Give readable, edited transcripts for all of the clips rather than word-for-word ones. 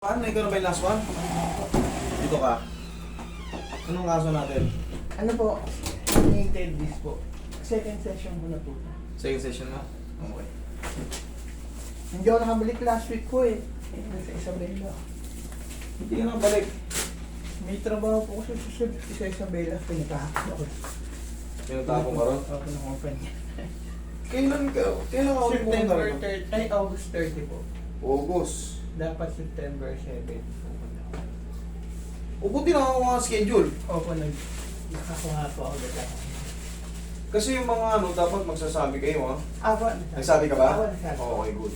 Paano? Ikaw na ba yung last one? Dito ka. Anong kaso natin? Ano po? Herniated disc po. Second session ko na po. Second session mo? Okay. Hindi ako nakabalik last week ko eh. Sa Isabela. Hindi ka na balik. May trabaho po kasi sa Isabela. Pinatahak ako. Pinatapong ka ron? Ako ng kumpanya. Kailan ka ulit pumunta September rin? 30, ay August 30 po. August. Dapat September 7 po. O buti na ako mga schedule. Opo, nakakuha po ako dito. Kasi yung mga dapat magsasabi kayo ha. Ako, Nagsabi ka ba? Ako, nagsabi. Okay, good.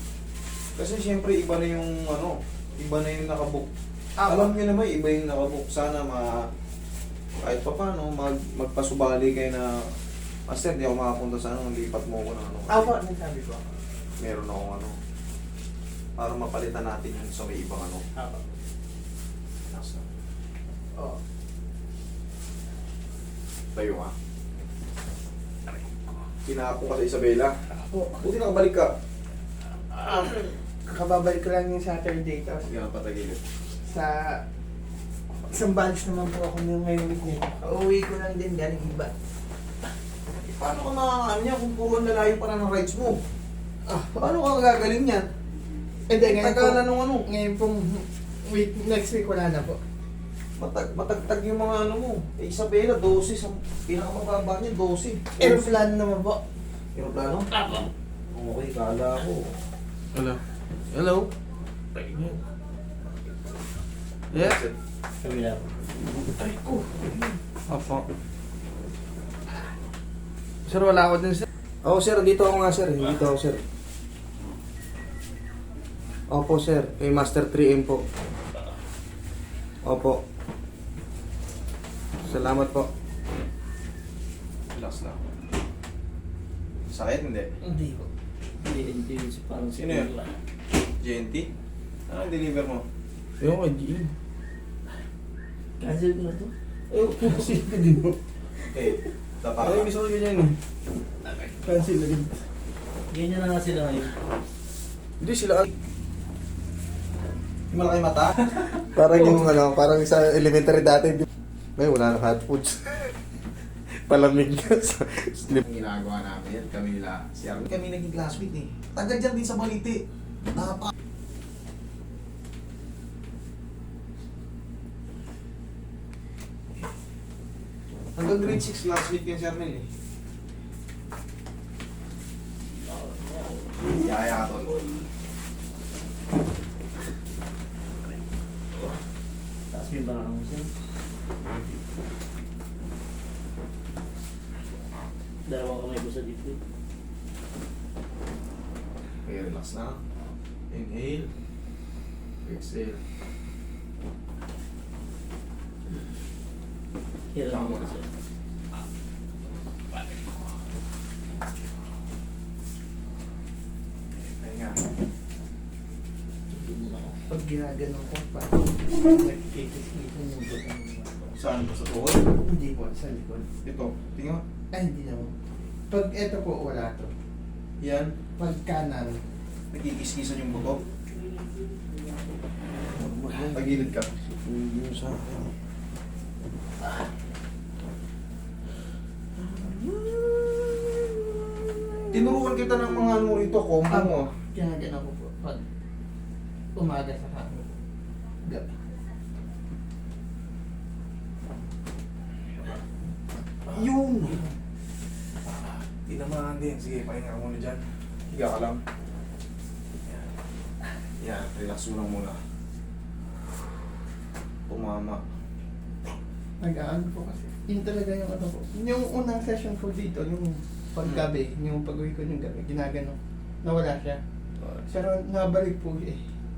Kasi siyempre iba na yung iba na yung nakabook. Ako. Alam niyo naman, iba yung nakabook. Sana kahit pa paano, magpasubali kayo na, Master, di ako makapunta sa lipat mo ko na Ako, nagsabi ko. meron akong para mapalitan natin yung sa may ibang Ako. nasa. Oo. Tayo nga. Kinahapon ka sa Isabela. Ako. Buti nakabalik ka. Kakababalik ko lang yung Saturday. Tapos Hindi ka patagilid. sa isang balis naman po ako ngayong week nito. Uuwi ko lang din galing iba. Paano ka makakaano niya kung puro lalayo pa na ng rides mo? Paano ka gagaling yan? Hindi, ngayon po, Tagalan nung ngayon pong week, next week wala na po. matagtag yung mga mo. Isabela, 12. Ang pinakamababa niya, 12. Aeroplano naman po. Aeroplano? Apo. Okay, kala ko. Hello? Hello? Yes? Kabila po. Ay ko. Apo. Sir, wala ako din sir. Oo sir, dito ako nga sir. Dito ako sir. Opo sir, kay Master 3M po. Opo. Salamat po. Relax lang. Sakit hindi? Hindi po. Hindi yun parang Sino yun? siguro. JNT? Ano deliver mo? Yung kay Gio. Cancel ko na to. Cancel ka din po. Okay. Tapa Ay, ka. gusto ko ganyan eh. Cancel na din. Ganyan na nga sila ngayon. Hindi sila. Yung malaki mata? Parang yung parang sa elementary dati, may wala na hot foods. Palamig na sa sleep. Ang ginagawa namin, kami nila, si Arvin. Kami naging classmate eh. Taga dyan din sa Balite. Hanggang grade 6 classmate yan si Arnel eh. Yaya ka tol. Taas mo yung baka mo siya. Dalawang kamay ko sa dito. Okay, relax na. Inhale. Exhale. Hirap mo siya. Pahinga. Hindi mo na ako. Pag ginaganon ko, parang nagkikis-kisan yung butang ng mga to. Saan pa sa tuhod? Hindi po, sa likod. Ito. Tingnan mo. Ay, hindi naman. Pag eto po, wala to. Yan. Pag kanan, Nagkikiskisan yung buto. Tagilid ka. Yung sa akin. Tinuruan kita ng mga rito, combo mo. ginaganon ko po. Pag umaga sa kanan. Gabi. Yun! Tinamaan din. Sige, pahinga ka muna dyan. Higa ka lang. Yan. Yan, relax mo lang muna. Tumama. Nag-aano po kasi. Yun talaga yung ano po. Yung unang session ko dito, yung paggabi, yung pag-uwi ko yung gabi, ginagano. Nawala siya. Pero nabalik po eh.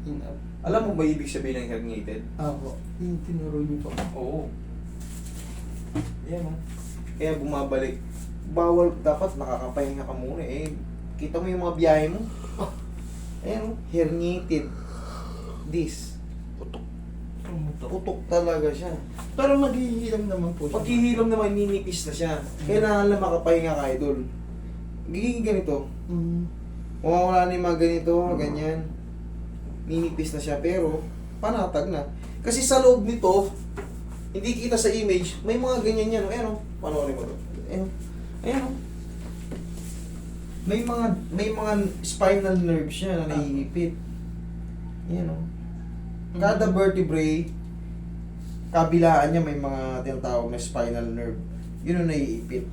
In out. Alam mo ba ibig sabihin ng herniated? Ako, yung tinuro niyo po. Oo. Yan o. Kaya bumabalik. Bawal, dapat nakakapahinga ka muna eh. Kita mo yung mga biyahe mo. Ayan o, herniated disc. Putok talaga siya. Pero maghihiram naman po siya. Paghihiram naman, ninipis na siya. Kailangan lang makapahinga ka, idol. Giging ganito. Mm. Mawawala na yung mga ganito, ganyan. Ninipis na siya, pero panatag na. Kasi sa loob nito, hindi kita sa image, may mga ganyan yan. Ayan o, panoorin mo to. Ayan o. Ayan o. May mga spinal nerves siya na naiipit. Ayan o. Kada vertebrae, kabilaan niya may mga tinatawag na spinal nerve. Yun ang naiipit.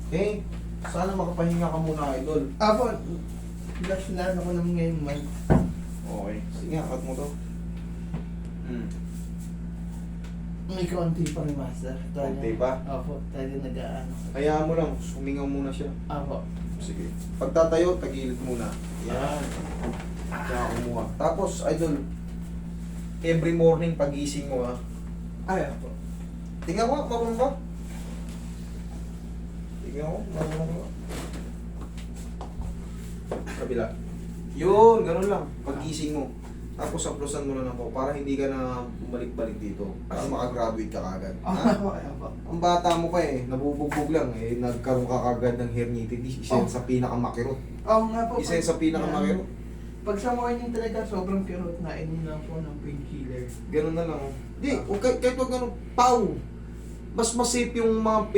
Okay? Sana makapahinga ka muna, idol. Apo, last na ako naman ngayon man. Okay. Sige, akat mo to. May konti pa rin, master. Konti pa? Apo, talaga nag-aano. Hayaan mo lang, sumingaw muna siya. Apo. Sige. Pagtatayo, tagilid muna. Yan. Kaya kumuha. Tapos, idol, every morning pagising mo ha. Ay, apo. Tingnan mo, marunong ba? Tingnan mo, marunong ba? Kabila. Yun, ganun lang. Pagising mo. Tapos aplosan mo na ako para hindi ka na bumalik-balik dito. Para makagraduate ka kagad. Ha? Apo, apo. Ang bata mo pa eh, nabubugbog lang eh, nagkaroon ka kagad ng herniated. Isa yan sa pinakamakirot. Oo nga po. Isa yan sa pinakamakirot. Pag sa morning talaga, sobrang kirot na inom lang po ng painkiller. Ganun na lang. Hindi, kahit wag ganun, pau. Mas safe yung mga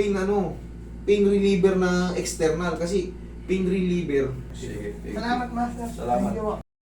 pain reliever na external. Kasi pain reliever. Sige. Salamat, master. Salamat. Thank you po.